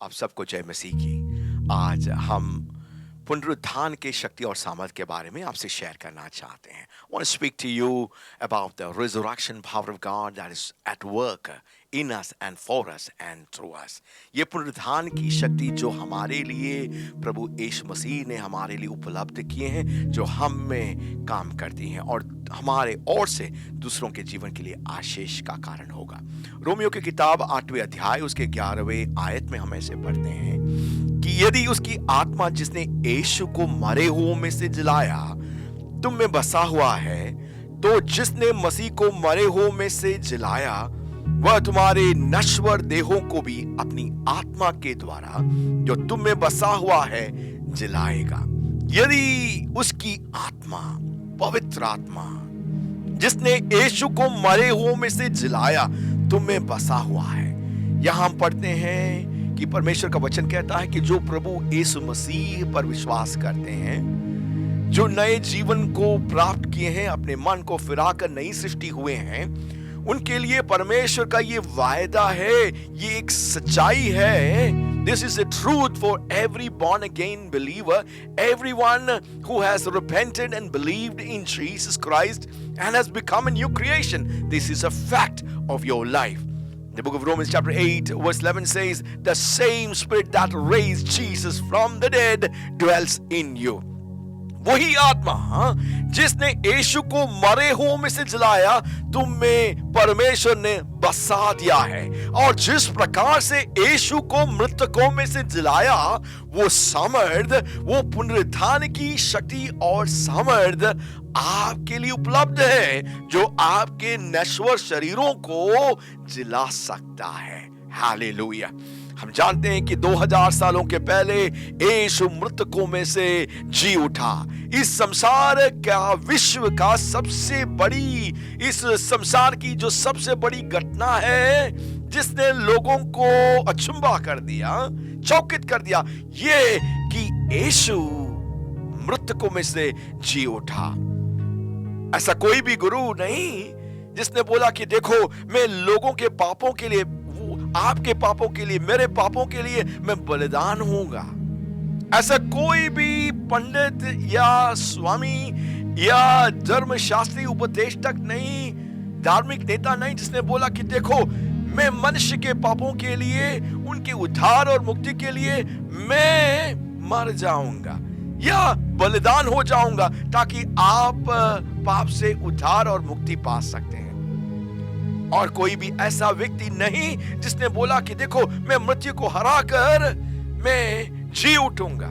आप सबको जय मसीह की। आज हम पुनरुत्थान की शक्ति और सामर्थ के बारे में आपसे शेयर करना चाहते हैं। I want to speak to you about the resurrection power of God that is at work in us and for us and through us। ये पुनरुत्थान की शक्ति जो हमारे लिए प्रभु यीशु मसीह ने हमारे लिए उपलब्ध किए हैं, जो हम में काम करती हैं और हमारे ओर से दूसरों के जीवन के लिए आशीष का कारण होगा। रोमियो की किताब 8वें अध्याय उसके 11वें आयत में हम ऐसे पढ़ते हैं कि यदि उसकी आत्मा जिसने यीशु को मरे हुओं में से जिलाया तुम में बसा हुआ है, तो जिसने मसीह को मरे हुओं में से जिलाया वह तुम्हारे नश्वर देहों को भी अपनी आत्मा के द्वारा जो तुम में बसा हुआ है जिलाएगा। यदि उसकी आत्मा, पवित्र आत्मा जिसने यीशु को मरे हुओं में से जिलाया तुम में बसा हुआ है। यहां हम पढ़ते हैं कि परमेश्वर का वचन कहता है कि जो प्रभु यीशु मसीह पर विश्वास करते हैं, जो नए जीवन को प्राप्त किए हैं, अपने मन को फिराकर नई सृष्टि हुए हैं, उनके लिए परमेश्वर का ये वायदा है, ये एक सच्चाई है। This is a truth for every born again believer, everyone who has repented and believed in Jesus Christ and has become a new creation. This is a fact of your life. The book of Romans chapter 8 verse 11 says, the same spirit that raised Jesus from the dead dwells in you. वही आत्मा जिसने यीशु को मरे हुओं में से जिलाया तुम में परमेश्वर ने बसा दिया है। और जिस प्रकार से यीशु को मृतकों में से जिलाया, वो सामर्थ, वो पुनरुत्थान की शक्ति और सामर्थ आपके लिए उपलब्ध है, जो आपके नश्वर शरीरों को जिला सकता है। हालेलुया। हम जानते हैं कि 2000 सालों के पहले यीशु मृतकों में से जी उठा। इस संसार का, विश्व का सबसे बड़ी, इस संसार की जो सबसे बड़ी घटना है जिसने लोगों को अचंभा कर दिया, चौकित कर दिया, ये कि यीशु मृतकों में से जी उठा। ऐसा कोई भी गुरु नहीं जिसने बोला कि देखो मैं लोगों के पापों के लिए, आपके पापों के लिए, मेरे पापों के लिए मैं बलिदान होऊंगा। ऐसा कोई भी पंडित या स्वामी या धर्मशास्त्री उपदेशक नहीं, धार्मिक नेता नहीं जिसने बोला कि देखो मैं मनुष्य के पापों के लिए, उनके उद्धार और मुक्ति के लिए मैं मर जाऊंगा या बलिदान हो जाऊंगा ताकि आप पाप से उद्धार और मुक्ति पा सकते हैं। और कोई भी ऐसा व्यक्ति नहीं जिसने बोला कि देखो मैं मृत्यु को हराकर मैं जी उठूंगा।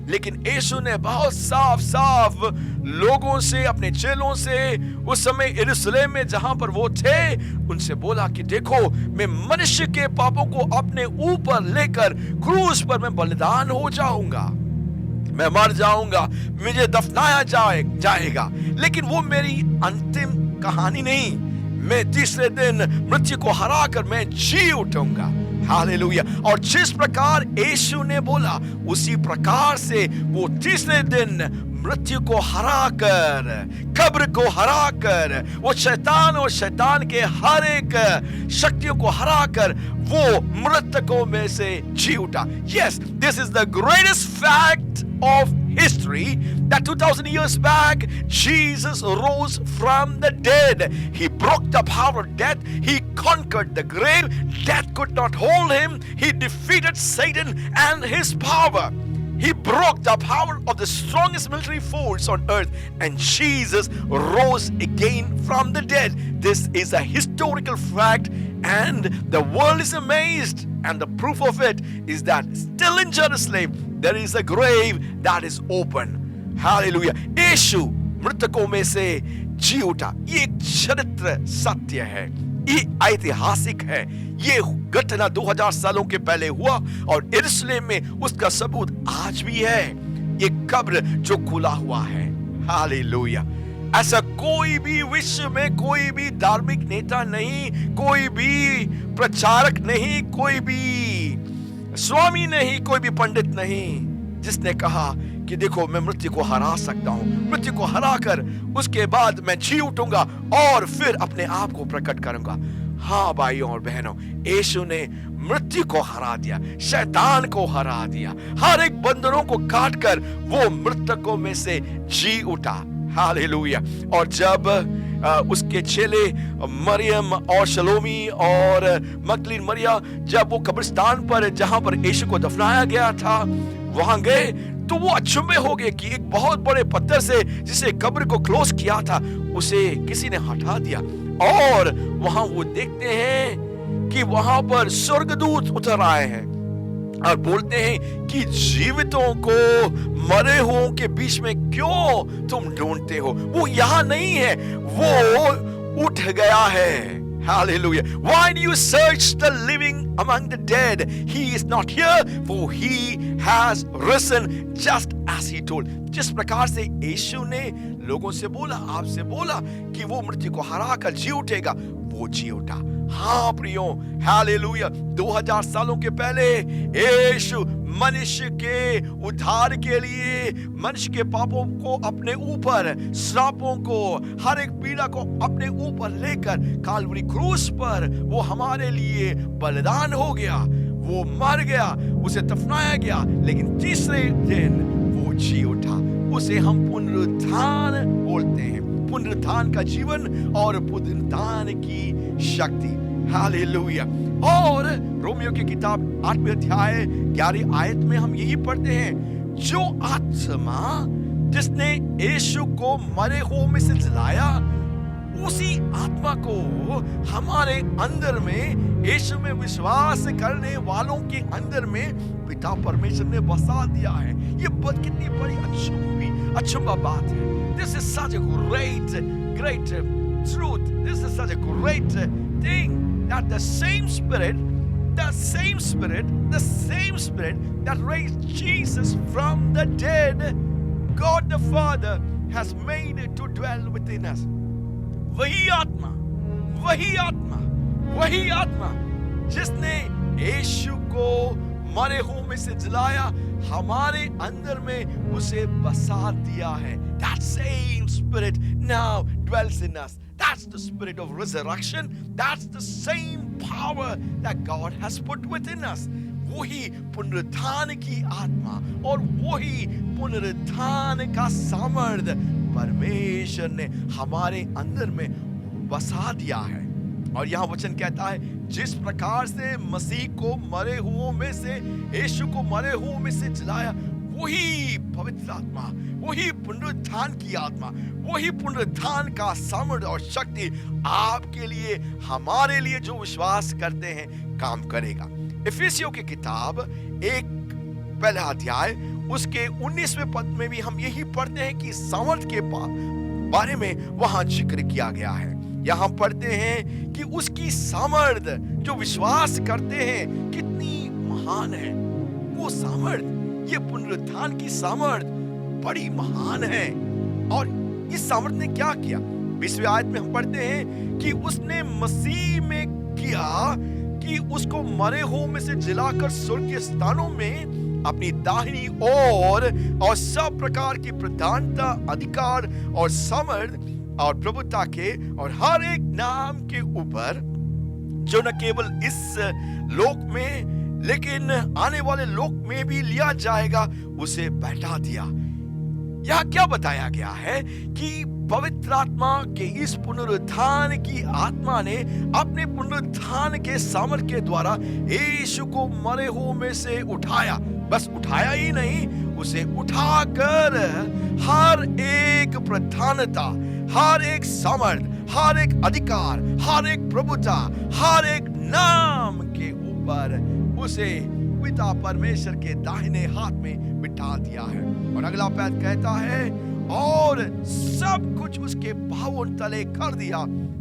लेकिन यीशु ने बहुत साफ साफ लोगों से, अपने चेलों से, उस समय यरूशलेम में जहां पर वो थे, उनसे बोला कि देखो मैं मनुष्य के पापों को अपने ऊपर लेकर क्रूस पर मैं बलिदान हो जाऊंगा, मैं मर जाऊंगा, मुझे दफनाया जाएगा। लेकिन वो मेरी अंतिम कहानी नहीं, मैं तीसरे दिन मृत्यु को हराकर मैं जी उठूंगा। हालेलुया। और जिस प्रकार यीशु ने बोला उसी प्रकार से वो तीसरे दिन मृत्यु को हराकर, कब्र को हराकर, वो शैतान और शैतान के हर एक शक्तियों को हराकर वो मृतकों में से जी उठा। Yes, this is the greatest fact of history that 2000 years back Jesus rose from the dead. He broke the power of death. He conquered the grave. Death could not hold him. He defeated Satan and his power. He broke the power of the strongest military force on earth, and Jesus rose again from the dead. This is a historical fact, and the world is amazed. And the proof of it is that still in Jerusalem there is a grave that is open. Hallelujah. यीशु मृतकों में से जी उठा। ये एक चरित्र सत्य है, ये ऐतिहासिक है। ये घटना 2000 सालों के पहले हुआ और यरूशलेम में उसका सबूत आज भी है। ये कब्र जो खुला हुआ है। हालेलुया। ऐसा कोई भी विश्व में कोई भी धार्मिक नेता नहीं, कोई भी प्रचारक नहीं, कोई भी स्वामी नहीं, कोई भी पंडित नहीं जिसने कहा कि देखो मैं मृत्यु को हरा सकता हूं, मृत्यु को हराकर उसके बाद मैं जी उठूंगा और फिर अपने आप को प्रकट करूंगा। हाँ भाइयों और बहनों, यीशु ने मृत्यु को हरा दिया, शैतान को हरा दिया, हर एक बंदरों को काट कर वो मृतकों में से जी उठा। हालेलुया। और जब उसके चेले मरियम और शलोमी और मगदलीन मरिया जब वो कब्रिस्तान पर जहां पर यीशु को दफनाया गया था वहां गए, तो वो अचंभे हो गए कि एक बहुत बड़े पत्थर से जिसे कब्र को क्लोज किया था उसे किसी ने हटा दिया। और वहां वो देखते हैं कि वहां पर स्वर्गदूत उतर आए हैं और बोलते हैं कि जीवितों को मरे हुओं के बीच में क्यों तुम ढूंढते हो, वो यहां नहीं है, वो उठ गया है। Hallelujah. Why do you search the living among the dead? He is not here, for he has risen just as he told. जिस प्रकार से यीशु ने लोगों से बोला, आपसे बोला कि वो मृत्यु को हरा कर जी उठेगा, वो जी उठा। हाँ प्रियो, हालेलुया। 2000 सालों के पहले यीशु मनुष्य के उद्धार के लिए मनुष्य के पापों को अपने ऊपर, श्रापों को, हर एक पीड़ा को अपने ऊपर लेकर काल्वरी क्रूस पर वो हमारे लिए बलिदान हो गया, वो मर गया, उसे दफनाया गया, लेकिन तीसरे दिन वो जी उठा। उसे हम पुनरुत्थान बोलते हैं, पुनरुत्थान का जीवन और पुनरुत्थान की शक्ति। हालेलुया। और रोमियो की किताब 8वें अध्याय 11 आयत में हम यही पढ़ते हैं, जो आत्मा जिसने यीशु को मरे हुओं में से जिलाया, उसी आत्मा को हमारे अंदर में, यीशु में विश्वास करने वालों के अंदर में पिता परमेश्वर ने बसा दिया है। ये कितनी बड़ी अचंभा बात है। This is such a great truth. This is such a great thing that the same spirit that raised Jesus from the dead, God the Father has made it to dwell within us. वही आत्मा जिसने यीशु को मरे हुओं में से जिलाया, हमारे अंदर में उसे बसा दिया है। That same spirit now dwells in us. That's the spirit of resurrection. That's the same power that God has put within us. वही पुनरुत्थान की आत्मा और वही पुनरुत्थान का सामर्थ्य परमेश्वर ने हमारे अंदर में बसा दिया है। और यहाँ वचन कहता है, जिस प्रकार से मसीह को मरे हुओं में से, यीशु को मरे हुओं में से जिलाया, वही पवित्र आत्मा, वही पुनरुत्थान की आत्मा, वही पुनरुत्थान का सामर्थ्य और शक्ति आपके लिए, हमारे लिए जो विश्वास करते हैं काम करेगा। इफिसियों की किताब 1 अध्याय उसके 19वें पद में भी हम यही पढ़ते हैं कि सामर्थ्य के बारे में वहां जिक्र किया गया है। यहां पढ़ते हैं कि उसकी सामर्थ्य जो विश्वास करते हैं कितनी महान है। वो सामर्थ्य, ये पुनरुत्थान की सामर्थ्य बड़ी महान है। और इस सामर्थ्य ने क्या किया? 20वें आयत में हम पढ़ते हैं कि उसने मसीह में किया कि उसको मरे हुओं में से जिलाकर स्वर्गीय स्थानों में अपनी दाहिनी ओर और सब प्रकार की प्रधानता, अधिकार और सामर्थ्य और प्रभुता के और हर एक नाम के ऊपर, जो न केवल इस लोक में लेकिन आने वाले लोक में भी लिया जाएगा, उसे बैठा दिया। यह क्या बताया गया है कि पवित्र आत्मा के इस पुनरुत्थान की आत्मा ने अपने पुनरुत्थान के सामर्थ्य के द्वारा यीशु को मरे हुओं में से उठाया। बस उठाया ही नहीं, उसे उठाकर हर एक प्रधानता, हर एक सामर्थ्य, हर एक अधिकार, हर एक प्रभुता, हर एक नाम के ऊपर उसे पिता परमेश्वर के दाहिने हाथ में बिठा दिया है। और अगला पद कहता है, और सब कुछ उसके पांवों तले कर दिया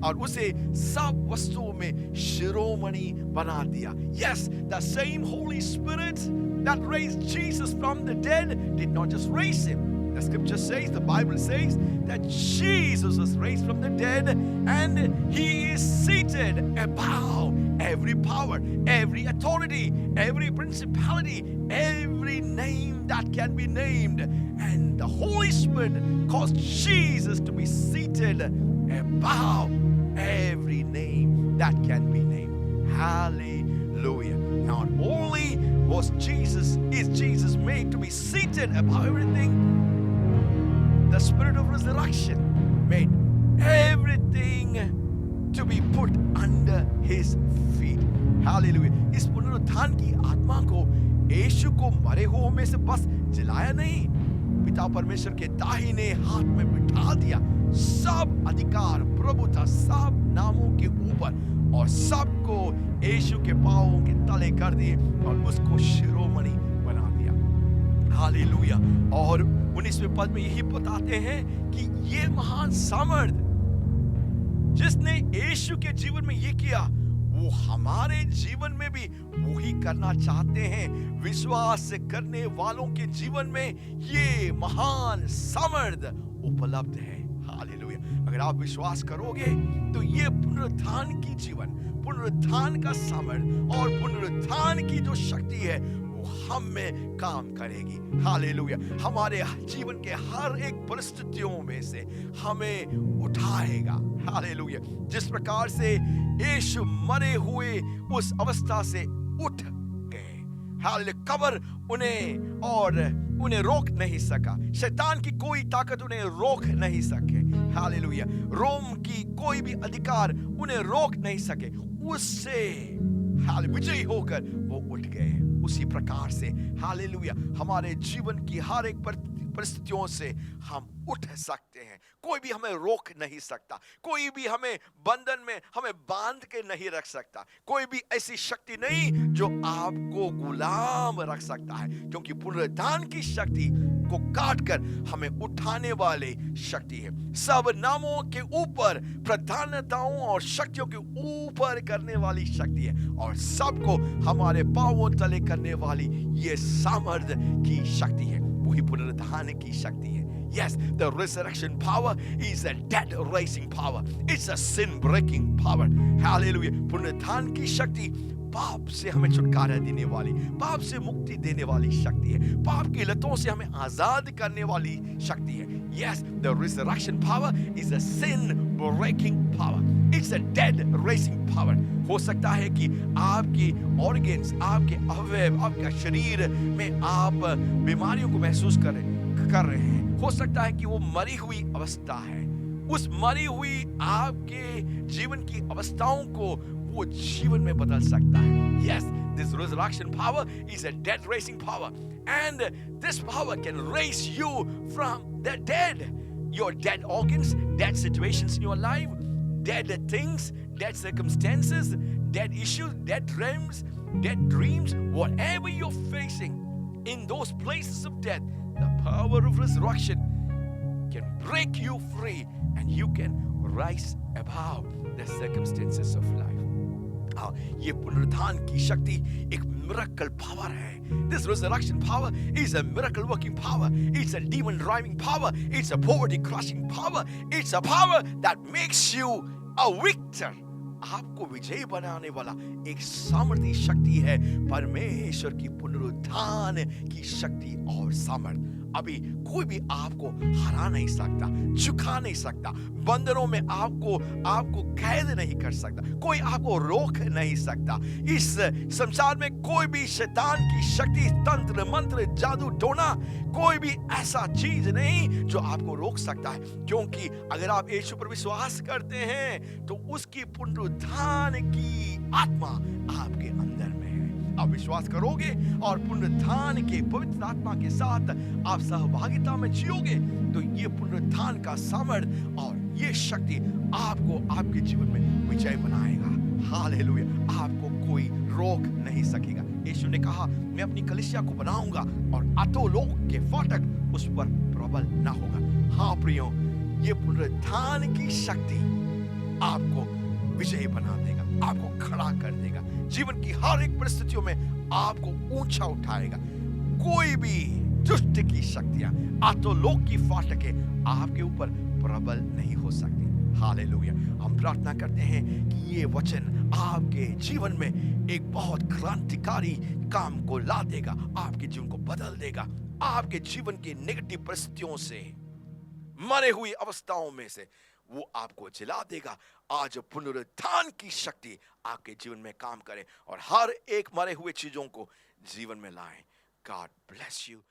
और उसे सब वस्तुओं में शिरोमणि बना दिया। Yes, the same Holy Spirit that raised Jesus from the dead did not just raise him. The scripture says, the Bible says that Jesus was raised from the dead and he is seated above every power, every authority, every principality, every name that can be named. And the Holy Spirit caused Jesus to be seated above every name that can be named. Hallelujah. Not only is Jesus made to be seated above everything, the Spirit of resurrection made everything to be put under His feet. Hallelujah. इस पुनरुत्थान की आत्मा को यीशु को मरे हुओं में से बस जिलाया नहीं, पिता परमेश्वर के दाहिने हाथ में बिठा दिया, सब अधिकार प्रभुता सब नामों के ऊपर, और सबको यीशु के पांवों के तले कर दिए और उसको शिरोमणि बना दिया। हालेलुया। और 19वें पद में यही बताते हैं कि ये महान सामर्थ जिसने यीशु के जीवन में ये किया, वो हमारे जीवन में भी वही करना चाहते हैं। विश्वास करने वालों के जीवन में ये महान सामर्थ उपलब्ध है। हालेलुया। अगर आप विश्वास करोगे तो ये पुनरुत्थान की जीवन, पुनरुत्थान का सामर्थ और पुनरुत्थान की जो शक्ति है वो हम में काम करेगी। हालेलुया। हमारे जीवन के हर एक परिस्थितियों में से हमें उठाएगा। हालेलुया। जिस प्रकार से यीशु मरे हुए उस अवस्था से उठ गए, हालेलुया, कब्र उन्हें रोक नहीं सका, शैतान की कोई ताकत उन्हें रोक नहीं सके। हालेलुया। रोम की कोई भी अधिकार उन्हें रोक नहीं सके, उससे विजयी होकर वो उठ गए। उसी प्रकार से हालेलुया हमारे जीवन की हर एक परिस्थितियों से हम उठ सकते हैं। कोई भी हमें रोक नहीं सकता, कोई भी हमें बंधन में हमें बांध के नहीं रख सकता, कोई भी ऐसी शक्ति नहीं जो आपको गुलाम रख सकता है, क्योंकि पुनरुत्थान की शक्ति को काट कर हमें उठाने वाली शक्ति है। सब नामों के ऊपर, प्रधानताओं और शक्तियों के ऊपर करने वाली शक्ति है, और सबको हमारे पांवों तले करने वाली ये सामर्थ की शक्ति है। वही पुनरुत्थान की शक्ति है। Yes, the resurrection power is a dead raising power. It's a sin breaking power. Hallelujah. पुनरुत्थान की शक्ति पाप से हमें छुटकारा देने वाली, पाप से मुक्ति देने वाली शक्ति है, पाप की लतों से हमें आजाद करने वाली शक्ति है। Yes, the resurrection power is a sin breaking power. It's a dead raising power. हो सकता है कि आपकी ऑर्गन्स, आपके अवयव, आपका शरीर में आप बीमारियों को महसूस कर रहे हैं। हो सकता है कि वो मरी हुई अवस्था है। उस मरी हुई आपके जीवन की अवस्थाओं को वो जीवन में बदल सकता है। Yes, this resurrection power is a dead raising power, and this power can raise you from the dead. Your dead organs, dead situations in your life, dead things, dead circumstances, dead issues, dead dreams, whatever you're facing in those places of death, the power of resurrection can break you free and you can rise above the circumstances of life. ये पुनरुत्थान की शक्ति एक miracle power है। This resurrection power is a miracle working power. It's a demon driving power. It's a poverty crushing power. It's a power that makes you a victor. आपको विजयी बनाने वाला एक सामर्थी शक्ति है परमेश्वर की पुनरुत्थान की शक्ति और सामर्थ। अभी कोई भी आपको हरा नहीं सकता, झुका नहीं सकता, बंधनों में आपको कैद नहीं कर सकता, कोई आपको रोक नहीं सकता। इस संसार में कोई भी शैतान की शक्ति, तंत्र मंत्र, जादू टोना, कोई भी ऐसा चीज नहीं जो आपको रोक सकता है, क्योंकि अगर आप यीशु पर विश्वास करते हैं तो उसकी पुनरुत्थान की आत्मा आपके अंदर में है। आप विश्वास करोगे और पुनरुत्थान के पवित्र आत्मा के साथ आप सहभागिता में जियोगे तो ये पुनरुत्थान का सामर्थ और ये शक्ति आपको आपके जीवन में विजय बनाएगा। हालेलुया। आपको कोई रोक नहीं सकेगा। यीशु ने कहा, मैं अपनी कलीसिया को बनाऊंगा और अधोलोक के फाटक उस पर प्रबल ना होगा। हाँ प्रियो, ये पुनरुत्थान की शक्ति आपको विजयी बना देगा, आपको खड़ा कर देगा, जीवन की हर एक परिस्थितियों में आपको ऊंचा उठाएगा। कोई भी दुष्ट की शक्तियां, अधोलोक की फाटकें आपके ऊपर प्रबल नहीं हो सकती। हालेलुया। हम प्रार्थना करते हैं कि ये वचन आपके जीवन में एक बहुत क्रांतिकारी काम को ला देगा, आपके जीवन को बदल देगा, आपके जीवन की नेगेटिव परिस्थितियों से, मरे हुई अवस्थाओं में से वो आपको जिला देगा। आज पुनरुत्थान की शक्ति आपके जीवन में काम करे और हर एक मरे हुए चीजों को जीवन में लाए। God bless you.